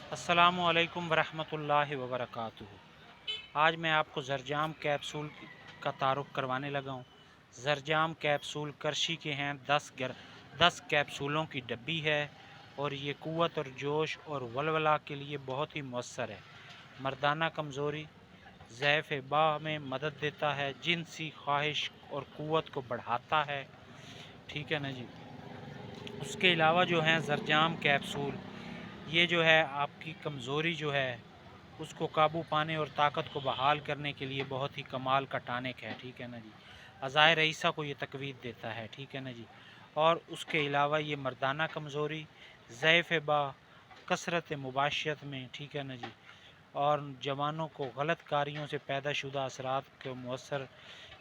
السلام علیکم ورحمۃ اللہ وبرکاتہ۔ آج میں آپ کو زرجام کیپسول کا تعارف کروانے لگا ہوں۔ زرجام کیپسول کرشی کے ہیں 10 کیپسولوں کی ڈبی ہے اور یہ قوت اور جوش اور ولولہ کے لیے بہت ہی مؤثر ہے۔ مردانہ کمزوری، ضعف باہ میں مدد دیتا ہے، جنسی خواہش اور قوت کو بڑھاتا ہے، ٹھیک ہے نا جی۔ اس کے علاوہ جو ہیں زرجام کیپسول، یہ جو ہے آپ کی کمزوری جو ہے اس کو قابو پانے اور طاقت کو بحال کرنے کے لیے بہت ہی کمال کا ٹانک ہے، ٹھیک ہے نا جی۔ اعضائے رئیسہ کو یہ تقویت دیتا ہے، ٹھیک ہے نا جی۔ اور اس کے علاوہ یہ مردانہ کمزوری، ضعف باہ، کثرت مباشرت میں، ٹھیک ہے نا جی، اور جوانوں کو غلط کاریوں سے پیدا شدہ اثرات کے مؤثر،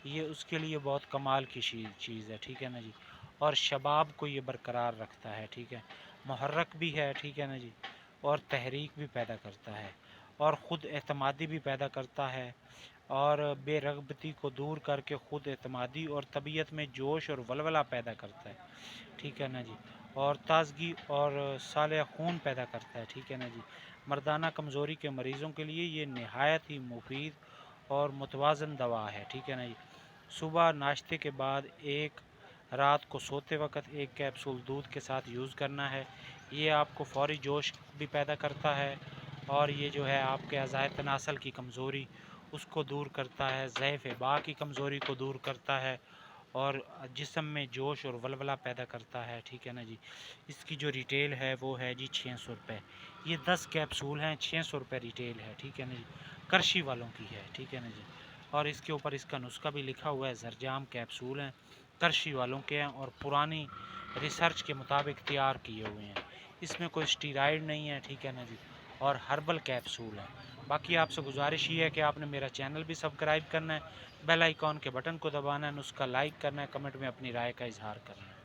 یہ اس کے لیے بہت کمال کی چیز ہے، ٹھیک ہے نا جی۔ اور شباب کو یہ برقرار رکھتا ہے، ٹھیک ہے، محرک بھی ہے، ٹھیک ہے نا جی، اور تحریک بھی پیدا کرتا ہے اور خود اعتمادی بھی پیدا کرتا ہے اور بے رغبتی کو دور کر کے خود اعتمادی اور طبیعت میں جوش اور ولولہ پیدا کرتا ہے، ٹھیک ہے نا جی، اور تازگی اور سالہ خون پیدا کرتا ہے، ٹھیک ہے نا جی۔ مردانہ کمزوری کے مریضوں کے لیے یہ نہایت ہی مفید اور متوازن دوا ہے، ٹھیک ہے نا جی۔ صبح ناشتے کے بعد ایک، رات کو سوتے وقت ایک کیپسول دودھ کے ساتھ یوز کرنا ہے۔ یہ آپ کو فوری جوش بھی پیدا کرتا ہے اور یہ جو ہے آپ کے اعضائے تناسل کی کمزوری اس کو دور کرتا ہے، ضعف باہ کی کمزوری کو دور کرتا ہے اور جسم میں جوش اور ولولہ پیدا کرتا ہے، ٹھیک ہے نا جی۔ اس کی جو ریٹیل ہے وہ ہے جی 600 روپے۔ یہ 10 کیپسول ہیں، 600 روپے ریٹیل ہے، ٹھیک ہے نا جی، کرشی والوں کی ہے، ٹھیک ہے نا جی۔ اور اس کے اوپر اس کا نسخہ بھی لکھا ہوا ہے، زرجام کیپسول ہیں، کرشی والوں کے ہیں اور پرانی ریسرچ کے مطابق تیار کیے ہوئے ہیں۔ اس میں کوئی اسٹیرائڈ نہیں ہے، ٹھیک ہے نا جی، اور ہربل کیپسول ہے۔ باقی آپ سے گزارش یہ ہے کہ آپ نے میرا چینل بھی سبسکرائب کرنا ہے، بیل آئیکن کے بٹن کو دبانا ہے، نسخہ لائک کرنا ہے، کمنٹ میں اپنی رائے کا اظہار کرنا ہے۔